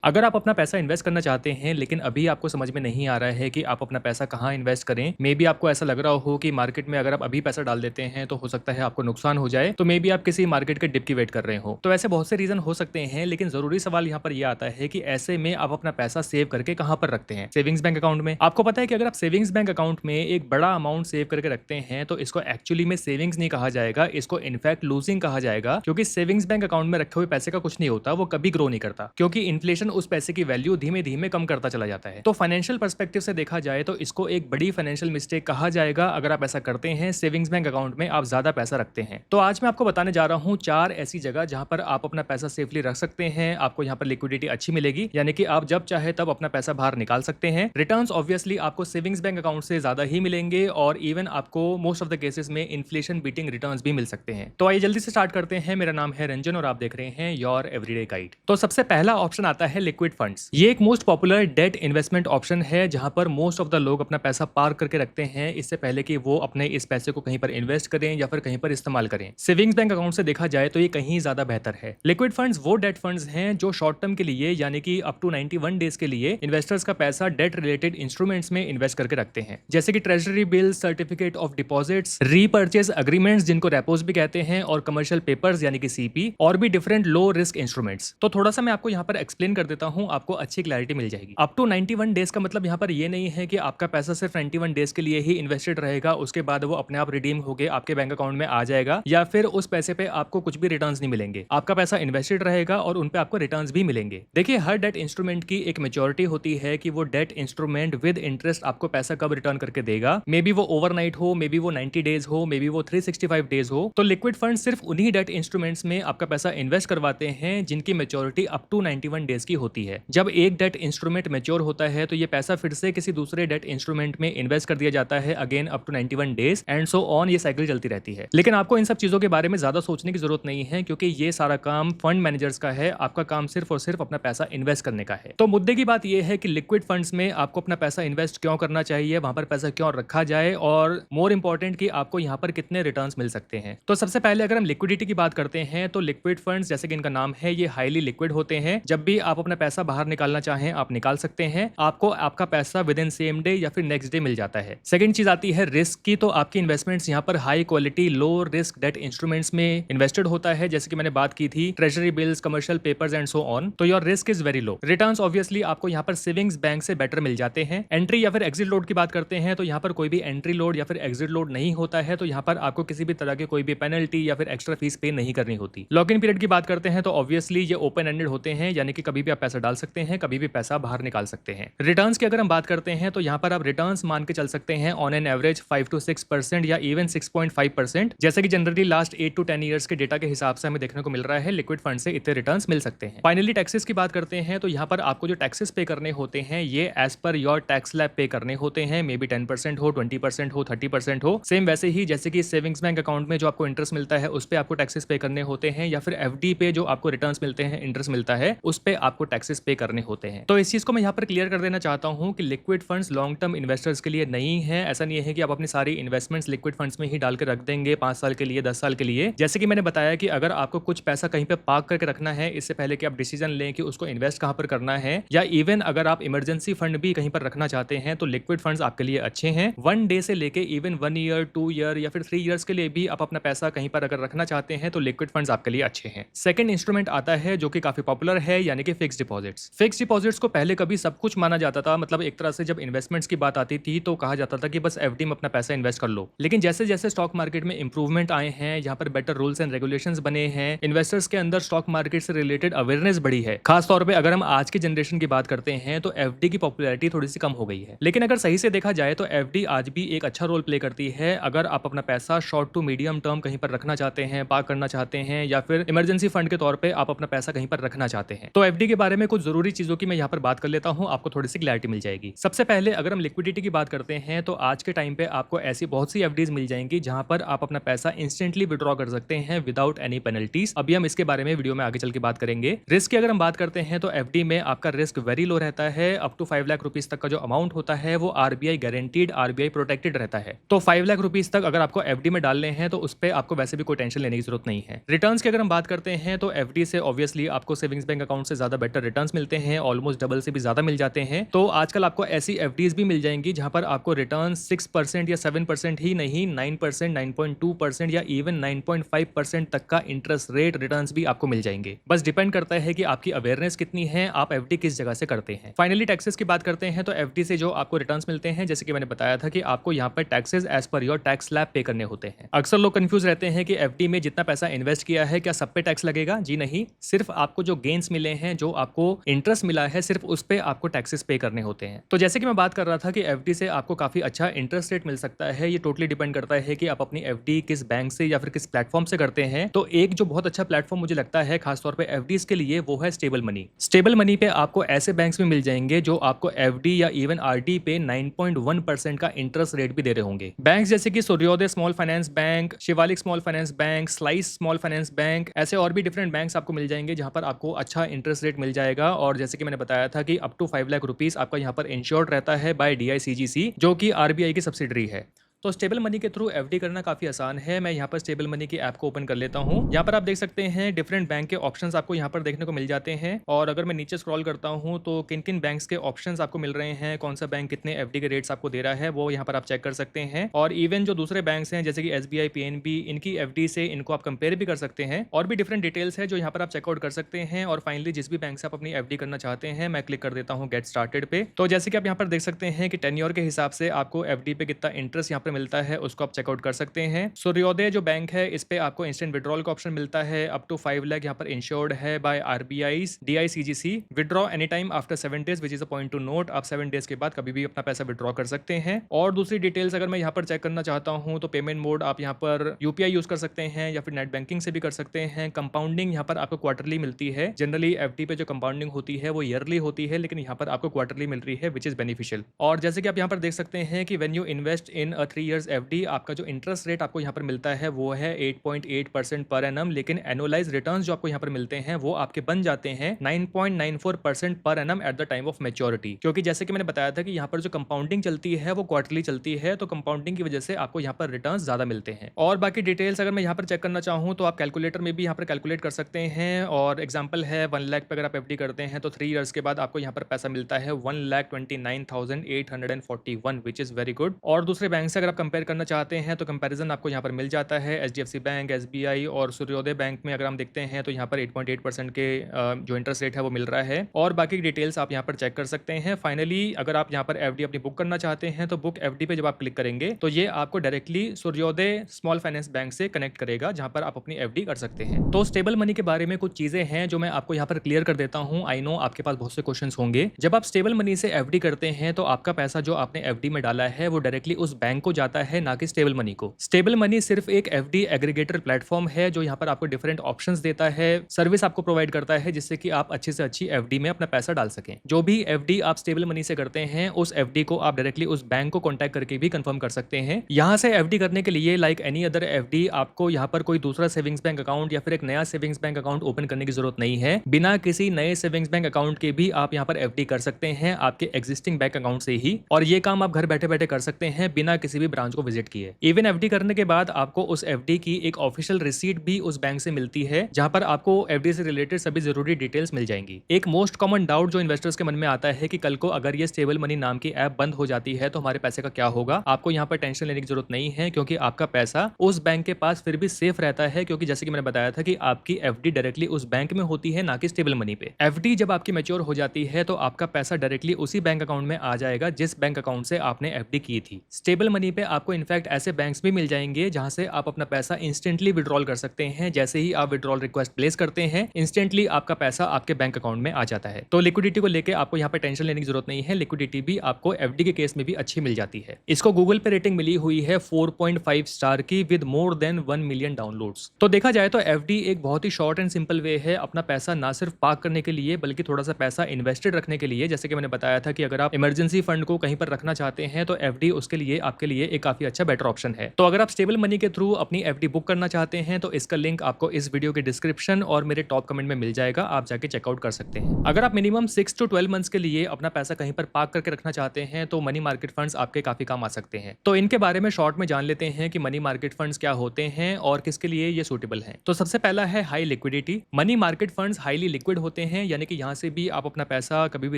अगर आप अपना पैसा इन्वेस्ट करना चाहते हैं लेकिन अभी आपको समझ में नहीं आ रहा है कि आप अपना पैसा कहाँ इन्वेस्ट करें, मे बी आपको ऐसा लग रहा हो कि मार्केट में अगर आप अभी पैसा डाल देते हैं तो हो सकता है आपको नुकसान हो जाए, तो मे बी आप किसी मार्केट के डिप की वेट कर रहे हो। तो ऐसे बहुत से रीजन हो सकते हैं, लेकिन जरूरी सवाल यहाँ पर यह आता है कि ऐसे में आप अपना पैसा सेव करके कहाँ पर रखते हैं? सेविंग्स बैंक अकाउंट में। आपको पता है कि अगर आप सेविंग्स बैंक अकाउंट में एक बड़ा अमाउंट सेव करके रखते हैं तो इसको एक्चुअली में सेविंग्स नहीं कहा जाएगा, इसको इनफैक्ट लूजिंग कहा जाएगा, क्योंकि सेविंग्स बैंक अकाउंट में रखे हुए पैसे का कुछ नहीं होता, वो कभी ग्रो नहीं करता, क्योंकि इन्फ्लेशन उस पैसे की वैल्यू धीमे धीमे कम करता चला जाता है। तो फाइनेंशियल पर्सपेक्टिव से देखा जाए तो इसको एक बड़ी फाइनेंशियल मिस्टेक कहा जाएगा अगर आप ऐसा करते हैं, सेविंग्स बैंक अकाउंट में आप ज्यादा पैसा रखते हैं। तो आज मैं आपको बताने जा रहा हूं 4 ऐसी जगह जहां पर आप अपना पैसा सेफली रख सकते हैं, आपको यहां पर लिक्विडिटी अच्छी मिलेगी, यानी कि आप जब चाहे तब अपना पैसा बाहर निकाल सकते हैं। रिटर्न्स ऑब्वियसली आपको सेविंग्स बैंक अकाउंट से ज्यादा ही मिलेंगे और इवन आपको मोस्ट ऑफ द केसेस में इन्फ्लेशन बीटिंग रिटर्न्स भी मिल सकते हैं। तो आइए जल्दी से स्टार्ट करते हैं। मेरा नाम है रंजन और आप देख रहे हैं योर एवरीडे गाइड। तो सबसे पहला ऑप्शन आता है लिक्विड फंड्स। ये एक most popular debt investment option है जहां पर मोस्ट ऑफ द लोग अपना पैसा पार्क करके रखते हैं इससे पहले कि वो अपने इस पैसे को कहीं पर इन्वेस्ट करें या फिर कहीं पर इस्तेमाल करें। सेविंग्स बैंक अकाउंट से देखा जाए तो ये कहीं ज्यादा बेहतर है। लिक्विड फंड्स वो डेट फंड्स हैं जो शॉर्ट टर्म के लिए यानी कि अप टू 91 डेज के लिए इन्वेस्टर्स का पैसा डेट रिलेटेड इंस्ट्रूमेंट्स में इन्वेस्ट करके रखते हैं, जैसे कि treasury bill, certificate of deposits, repurchase agreements जिनको रेपोज भी कहते हैं, और कमर्शियल पेपर्स यानी कि सीपी, और भी डिफरेंट लो रिस्क इंस्ट्रूमेंट्स। तो थोड़ा सा मैं आपको यहाँ पर एक्सप्लेन कर देता हूँ, आपको अच्छी क्लैरिटी मिल जाएगी। अप टू 91 डेज का मतलब यहाँ पर ये नहीं है कि आपका पैसा सिर्फ 91 डेज के लिए ही इन्वेस्टेड रहेगा, उसके बाद वो अपने आप रिडीम होकर आपके बैंक अकाउंट में आ जाएगा, या फिर उस पैसे पे आपको कुछ भी रिटर्न्स नहीं मिलेंगे। आपका पैसा इन्वेस्टेड रहेगा और उन पे आपको रिटर्न्स भी मिलेंगे। देखिए, हर डेट इंस्ट्रूमेंट की एक मेच्योरिटी होती है कि वो डेट इंस्ट्रूमेंट विद इंटरेस्ट आपको पैसा कब रिटर्न करके देगा। मे बी वो ओवरनाइट हो, मे बी वो 90 डेज हो, मे बी वो 365 डेज हो। तो लिक्विड फंड सिर्फ उन्हीं डेट इंस्ट्रूमेंट्स में आपका पैसा इन्वेस्ट करवाते हैं जिनकी मेच्योरिटी अप टू 91 डेज की होती है। जब एक डेट इंस्ट्रूमेंट मेच्योर होता है तो ये पैसा फिर से किसी दूसरे डेट इंस्ट्रूमेंट में इन्वेस्ट कर दिया जाता है, again up to 91 days and so on, ये साइकिल चलती रहती है। लेकिन आपको इन सब चीजों के बारे में ज्यादा सोचने की जरूरत नहीं है, क्योंकि ये सारा काम फंड मैनेजर्स का है। आपका काम सिर्फ और सिर्फ अपना पैसा इन्वेस्ट करने का है। तो मुद्दे की बात यह है कि लिक्विड फंड्स में आपको अपना पैसा इन्वेस्ट क्यों करना चाहिए, वहां पर पैसा क्यों रखा जाए, और मोर इंपॉर्टेंट कि आपको यहाँ पर कितने रिटर्न्स मिल सकते हैं। तो सबसे पहले अगर हम लिक्विडिटी की बात करते हैं तो लिक्विड फंड्स, जैसे कि इनका नाम है, ये हाईली लिक्विड होते हैं। जब भी आप अपना पैसा बाहर निकालना चाहें आप निकाल सकते हैं, आपको आपका पैसा विद इन सेम डे या फिर नेक्स्ट डे मिल जाता है। सेकंड चीज आती है रिस्क की। तो आपकी इन्वेस्टमेंट्स यहाँ पर high quality low risk debt instruments में इन्वेस्टेड होता है, जैसे कि मैंने बात की थी treasury bills, commercial papers and so on. तो your risk is very low. Returns obviously आपको यहाँ पर सेविंग्स बैंक से बेटर मिल जाते हैं। एंट्री या फिर एग्जिट लोड की बात करते हैं तो यहाँ पर कोई भी एंट्री लोड या फिर एग्जिट लोड नहीं होता है, तो यहाँ पर आपको किसी भी तरह के कोई भी पेनल्टी या फिर एक्स्ट्रा फीस पे नहीं करनी होती। लॉक इन पीरियड की बात करते हैं तो ऑब्वियसली ये ओपन एंडेड होते हैं, यानी कि कभी भी आप पैसा डाल सकते हैं, कभी भी पैसा बाहर निकाल सकते हैं। रिटर्न्स की अगर हम बात करते हैं तो यहाँ पर आप रिटर्न्स मान के चल सकते हैं ऑन एन एवरेज 5 to 6% या इवन 6.5%, जैसे कि जनरली लास्ट 8 to 10 ईयर्स के डेटा के हिसाब से हमें देखने को मिल रहा है। लिक्विड फंड से इतने रिटर्न्स मिल सकते हैं। फाइनली टैक्सेस की बात करते हैं तो यहाँ पर आपको जो टैक्सेस पे करने होते हैं ये as per your tax slab pay करने होते हैं। मे बी 10% हो, 20% हो, 30% हो। सेम वैसे ही जैसे कि सेविंग्स बैंक अकाउंट में जो आपको इंटरेस्ट मिलता है उस पर आपको टैक्सेस पे करने होते हैं, या फिर एफडी पे जो आपको रिटर्न्स मिलते हैं, इंटरेस्ट मिलता है, उस पे आपको टैक्सेस पे करने होते हैं। तो इस चीज को मैं यहाँ पर क्लियर कर देना चाहता हूँ कि liquid funds long term investors के लिए नहीं है। ऐसा नहीं है कि आप अपनी सारी इन्वेस्टमेंट्स लिक्विड फंड्स में ही डाल के रख देंगे 5 साल के लिए, 10 साल के लिए। जैसे कि मैंने बताया कि अगर आपको कुछ पैसा कहीं पे पार्क करके रखना है इससे पहले कि आप डिसीजन लें कि उसको इन्वेस्ट कहां पर करना है, या इवन अगर आप इमरजेंसी फंड भी कहीं पर रखना चाहते हैं तो लिक्विड फंड्स आपके लिए अच्छे हैं। 1 डे से लेके इवन 1 ईयर, 2 ईयर या फिर 3 ईयर्स के लिए भी आप अपना पैसा कहीं पर अगर रखना चाहते हैं तो लिक्विड फंड्स आपके लिए अच्छे हैं। सेकंड इंस्ट्रूमेंट आता है जो कि काफी पॉपुलर है, यानी कि फिक्स्ड डिपॉजिट्स। फिक्स्ड डिपॉजिट्स को पहले कभी सब कुछ माना जाता था, मतलब एक तरह से जब इन्वेस्टमेंट्स की बात आती थी तो कहा जाता था कि बस एफडी में अपना पैसा इन्वेस्ट कर लो। लेकिन जैसे जैसे स्टॉक मार्केट में इंप्रूवमेंट आए हैं, यहाँ पर बेटर रूल्स एंड रेगुलेशंस बने हैं, इन्वेस्टर्स के अंदर स्टॉक मार्केट से रिलेटेड अवेयरनेस बढ़ी है। खास तौर पे अगर हम आज की जनरेशन की बात करते हैं तो एफडी की पॉपुलैरिटी थोड़ी सी कम हो गई है। लेकिन अगर सही से देखा जाए तो एफडी आज भी एक अच्छा रोल प्ले करती है अगर आप अपना पैसा शॉर्ट टू मीडियम टर्म कहीं पर रखना चाहते हैं, पार्क करना चाहते हैं, या फिर इमरजेंसी फंड के तौर पे आप अपना पैसा कहीं पर रखना चाहते हैं। तो एफडी के बारे में कुछ जरूरी चीजों की मैं यहाँ पर बात कर लेता हूँ, आपको थोड़ी सी क्लैरिटी मिल जाएगी। सबसे पहले अगर हम लिक्विडिटी की बात करते हैं तो आज के टाइम पे आपको ऐसी बहुत सी एफडीज मिल जाएंगी जहां पर आप अपना पैसा इंस्टेंटली विड्रॉ कर सकते हैं विदाउट एनी पेनल्टीज। अभी हम इसके बारे में वीडियो में आगे चल के बात करेंगे। रिस्क की अगर हम बात करते हैं तो एफडी में आपका रिस्क वेरी लो रहता है। अप टू 5 लाख रुपीज तक का जो अमाउंट होता है वो आरबीआई गारंटीड, आरबीआई प्रोटेक्टेड रहता है। तो 5 लाख रुपीज तक अगर आपको एफडी में डालने हैं तो उस पर आपको वैसे भी कोई टेंशन लेने की जरूरत नहीं है। रिटर्न्स की अगर हम बात करते हैं तो एफडी से ऑब्वियसली आपको सेविंग्स बैंक अकाउंट से ज्यादा बेटर रिटर्न्स मिलते हैं, ऑलमोस्ट डबल से भी ज़्यादा मिल जाते हैं। तो आजकल आपको ऐसी एफडीज भी मिल जाएंगी जहां पर आपको रिटर्न 6% या 7% ही नहीं, 9%, 9.2% या इवन 9.5% तक का इंटरेस्ट रेट रिटर्न्स भी आपको मिल जाएंगे। बस डिपेंड करता है कि आपकी अवेयरनेस कितनी है, आप एफडी किस जगह से करते हैं। फाइनली टैक्सेस की बात करते हैं तो एफडी से जो आपको रिटर्न्स मिलते हैं, जैसे कि मैंने बताया था कि आपको यहाँ पर taxes as per your tax slab pay करने होते हैं। अक्सर लोग कंफ्यूज रहते हैं कि एफडी में जितना पैसा इन्वेस्ट किया है क्या सब पे टैक्स लगेगा। जी नहीं, सिर्फ आपको जो गेन्स मिले हैं, जो आपको इंटरेस्ट मिला है, सिर्फ उस पे आपको टैक्सेस पे करने होते हैं। तो जैसे कि मैं बात कर रहा था कि एफडी से आपको काफी अच्छा इंटरेस्ट रेट मिल सकता है, ये टोटली डिपेंड करता है कि आप अपनी एफडी किस बैंक से या फिर किस प्लेटफॉर्म से करते हैं। तो एक जो बहुत अच्छा प्लेटफॉर्म मुझे लगता है खासतौर पे एफडीज के लिए, वो है स्टेबल मनी। स्टेबल मनी पे आपको ऐसे बैंक्स में मिल जाएंगे जो आपको एफडी या इवन आरडी पे 9.1% का इंटरेस्ट रेट भी दे रहे होंगे। बैंक्स जैसे कि सूर्योदय small finance bank, Shivalik small finance bank, slice small finance bank, ऐसे और भी डिफरेंट बैंक्स आपको मिल जाएंगे जहां पर आपको अच्छा इंटरेस्ट रेट मिल जाएगा। और जैसे कि मैंने बताया था कि अप टू 5 लाख रुपीस आपका यहाँ पर इंश्योर्ड रहता है बाय DICGC, जो कि आरबीआई की सब्सिडरी है। तो स्टेबल मनी के थ्रू एफडी करना काफी आसान है। मैं यहाँ पर स्टेबल मनी की ऐप को ओपन कर लेता हूँ। यहाँ पर आप देख सकते हैं डिफरेंट बैंक के ऑप्शंस आपको यहाँ पर देखने को मिल जाते हैं। और अगर मैं नीचे स्क्रॉल करता हूँ तो किन किन बैंक्स के ऑप्शंस आपको मिल रहे हैं, कौन सा बैंक कितने एफडी के रेट्स आपको दे रहा है, वो यहाँ पर आप चेक कर सकते हैं। और इवन जो दूसरे बैंक्स हैं जैसे कि SBI, PNB, इनकी एफडी से इनको आप कंपेयर भी कर सकते हैं। और भी डिफरेंट डिटेल्स है जो यहाँ पर आप चेकआउट कर सकते हैं। और फाइनली जिस भी बैंक से आप अपनी एफडी करना चाहते हैं, मैं क्लिक कर देता हूँ गेट स्टार्टेड पे। तो जैसे कि आप यहाँ पर देख सकते हैं कि टेन्योर के हिसाब से आपको एफडी पे कितना इंटरेस्ट यहाँ पर मिलता है, उसको चेकआउट कर सकते हैं। सूर्योदय जो बैंक है, इस पे आपको इंस्टेंट विड्रॉल का ऑप्शन मिलता है। अप टू 5 लाख यहाँ पर इंश्योर्ड है by RBI, DICGC। Withdraw any time after 7 days, which is a point to note. आप 7 डेज के बाद कभी भी अपना पैसा विड्रॉ कर सकते हैं। और दूसरी डिटेल्स अगर मैं यहाँ पर चेक करना चाहता हूँ तो पेमेंट मोड आप यहाँ पर UPI यूज कर सकते हैं या फिर नेट बैंकिंग से भी कर सकते हैं। कंपाउंडिंग यहाँ पर आपको क्वार्टरली मिलती है। जनरली एफडी पे जो कंपाउंडिंग होती है वो ईयरली होती है, लेकिन यहाँ पर आपको क्वार्टरली मिल रही है, विच इज बेनिफिशियल। और जैसे कि आप यहाँ पर देख सकते हैं कि when you invest in 3 years FD, आपका जो इंटरेस्ट रेट आपको यहाँ पर मिलता है वो है 8.8% पर एनम, लेकिन एनुअलाइज रिटर्न्स जो आपको यहाँ पर मिलते हैं वो आपके बन जाते हैं 9.94% per annum at the time of maturity. क्योंकि जैसे कि मैंने बताया था कि यहाँ पर जो कंपाउंडिंग चलती है वो क्वार्टरली चलती है, तो कंपाउंडिंग की वजह से आपको यहाँ पर रिटर्न्स ज्यादा मिलते हैं। और बाकी डिटेल्स अगर मैं यहाँ पर चेक करना चाहूँ तो आप कैलकुलेटर में भी यहाँ पर कैलकुलेट कर सकते हैं। और एग्जाम्पल है 1 लाख पे अगर आप एफडी करते हैं तो 3 इयर्स के बाद आपको यहाँ पर पैसा मिलता है 1,29,841, विच इज वेरी गुड। और दूसरे बैंक से अगर आप कंपेयर करना चाहते हैं तो कंपैरिजन आपको यहाँ पर मिल जाता है। HDFC बैंक, SBI और सूर्योदय बैंक में अगर हम देखते हैं तो यहाँ पर 8.8% के जो इंटरेस्ट रेट है वो मिल रहा है। और बाकी डिटेल्स आप यहाँ पर चेक कर सकते हैं। फाइनली अगर आप यहाँ पर एफडी अपनी बुक करना चाहते हैं तो बुक एफडी पे जब आप क्लिक करेंगे तो ये आपको डायरेक्टली सूर्योदय स्मॉल फाइनेंस बैंक से कनेक्ट करेगा, जहां पर आप अपनी एफडी कर सकते हैं। तो स्टेबल मनी के बारे में कुछ चीजें हैं जो मैं आपको यहाँ पर क्लियर कर देता हूँ। आई नो आपके पास बहुत से क्वेश्चंस होंगे। जब आप स्टेबल मनी से एफडी करते हैं तो आपका पैसा जो आपने एफडी में डाला है वो डायरेक्टली उस बैंक को जाता है, ना कि स्टेबल मनी को। स्टेबल मनी सिर्फ एक एफडी एग्रीगेटर प्लेटफॉर्म है जो यहाँ पर आपको डिफरेंट ऑप्शंस देता है, सर्विस आपको प्रोवाइड करता है, जिससे कि आप अच्छी से अच्छी एफडी में अपना पैसा डाल सकें। जो भी एफडी आप स्टेबल मनी से करते हैं उस एफडी को आप डायरेक्टली उस बैंक को कॉन्टैक्ट करके भी कंफर्म कर सकते हैं। यहाँ से एफडी करने के लिए लाइक एनी अदर एफडी आपको यहाँ पर कोई दूसरा सेविंग्स बैंक अकाउंट या फिर एक नया सेविंग्स बैंक अकाउंट ओपन करने की जरूरत नहीं है। बिना किसी नए सेविंग्स बैंक अकाउंट के भी आप यहाँ पर एफडी कर सकते हैं आपके एग्जिस्टिंग बैंक अकाउंट से ही। और ये काम आप घर बैठे बैठे कर सकते हैं बिना किसी भी ब्रांच को विजिट किए। इवन एफडी करने के बाद आपको उस एफडी की एक ऑफिशियल रिसीट भी उस बैंक से मिलती है, जहां पर आपको एफडी से रिलेटेड सभी जरूरी डिटेल्स मिल जाएंगी। एक मोस्ट कॉमन डाउट जो इन्वेस्टर्स के मन में आता है कि कल को अगर ये स्टेबल मनी नाम की ऐप बंद हो जाती है तो हमारे पैसे का क्या होगा। आपको यहाँ पर टेंशन लेने की जरूरत नहीं है, क्योंकि आपका पैसा उस बैंक के पास फिर भी सेफ रहता है। क्योंकि जैसे कि मैंने बताया था कि आपकी एफडी डायरेक्टली उस बैंक में होती है, ना कि स्टेबल मनी पे। एफडी जब आपकी मैच्योर हो जाती है तो आपका पैसा डायरेक्टली उसी बैंक अकाउंट में आ जाएगा जिस बैंक अकाउंट से आपने एफडी की थी। स्टेबल मनी पे आपको इनफैक्ट ऐसे बैंक्स भी मिल जाएंगे जहां से आप अपना पैसा इंस्टेंटली विड्रॉल कर सकते हैं। जैसे ही आप विड्रॉल रिक्वेस्ट प्लेस करते हैं, इंस्टेंटली आपका पैसा आपके बैंक अकाउंट में आ जाता है। तो लिक्विडिटी को लेकर आपको यहाँ पर टेंशन लेने की जरूरत नहीं है। लिक्विडिटी भी आपको एफडी के केस में भी अच्छी मिल जाती है। इसको गूगल पे रेटिंग मिली हुई है 4.5 स्टार की with more than 1 million downloads. तो देखा जाए तो एफडी एक बहुत ही शॉर्ट एंड सिंपल वे है अपना पैसा ना सिर्फ पार्क करने के लिए बल्कि थोड़ा सा पैसा इन्वेस्टेड रखने के लिए। जैसे कि मैंने बताया था कि अगर आप इमरजेंसी फंड को कहीं पर रखना चाहते हैं तो एफडी उसके लिए आपके लिए लिए एक काफी अच्छा बेटर ऑप्शन है। तो अगर आप स्टेबल मनी के थ्रू अपनी एफडी बुक करना चाहते हैं तो इसका लिंक आपको इस वीडियो के डिस्क्रिप्शन और मेरे टॉप कमेंट में मिल जाएगा, आप जाके चेकआउट कर सकते हैं। अगर आप मिनिमम 6 to 12 मंथ्स के लिए अपना पैसा कहीं पर पार्क करके रखना चाहते हैं तो मनी मार्केट फंड्स आपके काफी काम आ सकते हैं। तो इनके बारे में शॉर्ट में जान लेते हैं कि मनी मार्केट फंड्स क्या होते हैं और किसके लिए ये सूटेबल हैं। तो सबसे पहला है high liquidity. Money market funds highly liquid होते हैं, यानी कि यहाँ से भी आप अपना पैसा कभी भी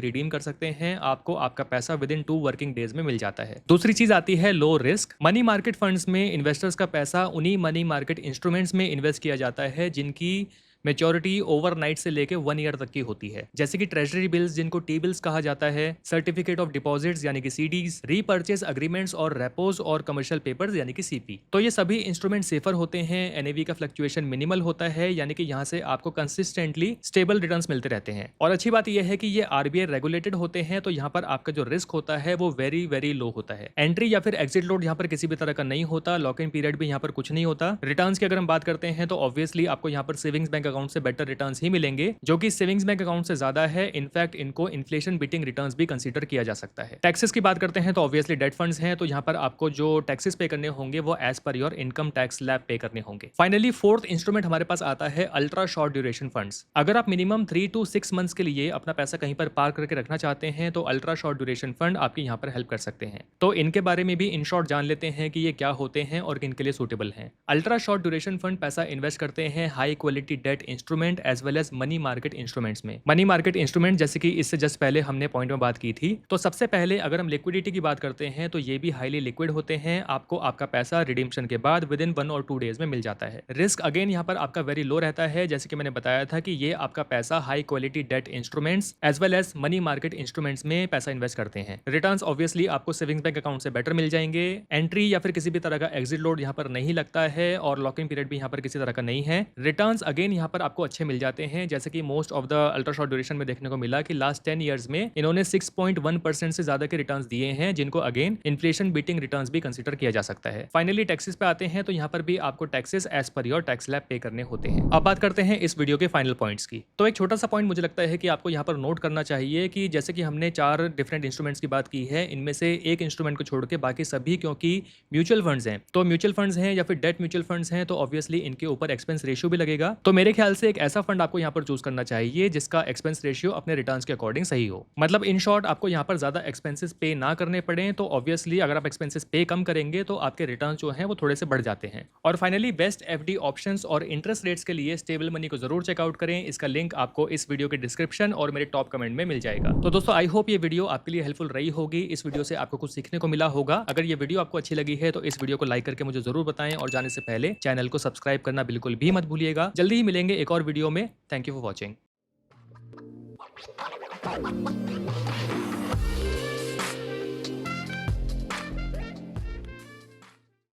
रिडीम कर सकते हैं, आपको आपका पैसा विद इन 2 वर्किंग डेज में मिल जाता है। दूसरी चीज आती है low risk. Money market funds में इन्वेस्टर्स का पैसा उन्हीं मनी मार्केट इंस्ट्रूमेंट्स में इन्वेस्ट किया जाता है जिनकी मेच्योरिटी ओवरनाइट से लेके 1 ईयर तक की होती है, जैसे कि ट्रेजरी बिल्स जिनको टी बिल्स कहा जाता है, सर्टिफिकेट ऑफ डिपॉजिट्स यानी कि सीडीज, रीपर्चेज अग्रीमेंट्स और रेपोज और कमर्शियल पेपर्स यानी कि सीपी। तो ये सभी इंस्ट्रूमेंट सेफर होते हैं, एनएवी का फ्लक्चुएशन मिनिमल होता है, यानी कि यहाँ से आपको कंसिस्टेंटली स्टेबल रिटर्न्स मिलते रहते हैं। और अच्छी बात यह है कि ये आरबीआई रेगुलेटेड होते हैं, तो यहाँ पर आपका जो रिस्क होता है वो वेरी वेरी लो होता है। एंट्री या फिर एग्जिट लोड यहाँ पर किसी भी तरह का नहीं होता, लॉक इन पीरियड भी यहाँ पर कुछ नहीं होता। रिटर्न्स की अगर हम बात करते हैं तो ऑब्वियसली आपको यहाँ पर सेविंग्स बैंक अकाउंट से बेटर रिटर्न्स ही मिलेंगे, जो कि सेविंग्स बैंक अकाउंट से ज्यादा है। इनफैक्ट इनको इन्फ्लेशन बीटिंग रिटर्न्स भी कंसीडर किया जा सकता है। टैक्सेस की बात करते हैं तो ऑब्वियसली डेट फंड्स हैं, तो यहाँ पर आपको जो टैक्सेस पे करने होंगे वो as per your income tax slab pay करने होंगे। फाइनली फोर्थ इंस्ट्रूमेंट हमारे पास आता है अल्ट्रा शॉर्ट ड्यूरेशन फंड्स। अगर आप मिनिमम 3 to 6 मंथ्स के लिए अपना पैसा कहीं पर पार्क करके रखना चाहते हैं तो अल्ट्रा शॉर्ट ड्यूरेशन फंड आपकी यहाँ पर हेल्प कर सकते हैं। तो इनके बारे में भी इन शॉर्ट जान लेते हैं कि ये क्या होते हैं और किनके लिए सूटेबल हैं। अल्ट्रा शॉर्ट ड्यूरेशन फंड पैसा इन्वेस्ट करते हैं high quality debt instrument as well as money market instruments में। मनी मार्केट इंस्ट्रूमेंट जैसे कि इससे जस्ट पहले हमने पॉइंट में बात की थी। तो सबसे पहले अगर हम लिक्विडिटी की बात करते हैं तो ये भी हाईली लिक्विड होते हैं, आपको आपका पैसा रिडीम्पशन के बाद विद इन 1 or 2 डेज में मिल जाता है। रिस्क अगेन यहाँ पर आपका वेरी लो रहता है, जैसे कि मैंने बताया था कि ये आपका पैसा high quality debt instruments as well as money market instruments में पैसा इन्वेस्ट करते हैं। रिटर्न्स ऑब्वियसली आपको सेविंग्स बैंक अकाउंट से बेटर मिल जाएंगे। एंट्री या फिर किसी भी तरह का एग्जिट लोड यहाँ पर नहीं लगता है और लॉकिंग पीरियड भी यहाँ पर किसी तरह का नहीं है। रिटर्न्स अगेन यहाँ पर आपको अच्छे मिल जाते हैं, जैसे कि most of the ultra short duration में देखने को मिला कि लास्ट 10 ईयर्स में इन्होंने 6.1% से ज्यादा के रिटर्न्स दिए हैं, जिनको अगेन इन्फ्लेशन बीटिंग रिटर्न्स भी कंसीडर किया जा सकता है। फाइनली टैक्सेस पे आते हैं, तो यहाँ पर भी आपको taxes as per your tax slab pay करने होते हैं। अब बात करते हैं इस वीडियो के फाइनल पॉइंट्स की। तो एक छोटा सा पॉइंट मुझे लगता है कि आपको यहाँ पर नोट करना चाहिए कि जैसे कि हमने 4 डिफरेंट इंस्ट्रूमेंट्स की बात की है, इनमें से एक इंस्ट्रूमेंट को छोड़ के बाकी सभी क्योंकि म्यूचुअल फंड्स हैं, तो म्यूचुअल फंड्स हैं या फिर डेट म्यूचुअल फंड्स हैं, तो ऑब्वियसली इनके ऊपर एक्सपेंस रेशियो भी लगेगा। तो मेरे ख्याल से एक ऐसा फंड आपको यहाँ पर चूज करना चाहिए जिसका एक्सपेंस रेशियो अपने रिटर्न्स के अकॉर्डिंग सही हो। मतलब इन शॉर्ट आपको यहाँ पर ज्यादा एक्सपेंसेस पे ना करने पड़े, तो ऑब्वियसली अगर आप एक्सपेंसेस पे कम करेंगे तो आपके रिटर्न जो हैं वो थोड़े से बढ़ जाते हैं। और फाइनली बेस्ट एफडी ऑप्शंस और इंटरेस्ट रेट्स के लिए स्टेबल मनी को जरूर चेकआउट करें। इसका लिंक आपको इस वीडियो के डिस्क्रिप्शन और मेरे टॉप कमेंट में मिल जाएगा। तो दोस्तों आई होप ये वीडियो आपके लिए हेल्पफुल रही होगी। इस वीडियो से आपको कुछ सीखने को मिला होगा। अगर ये वीडियो आपको अच्छी लगी है तो इस वीडियो को लाइक करके मुझे जरूर बताएं और जाने से पहले चैनल को सब्सक्राइब करना बिल्कुल भी मत भूलिएगा। जल्दी ही मिलेंगे एक और वीडियो में। Thank you for watching.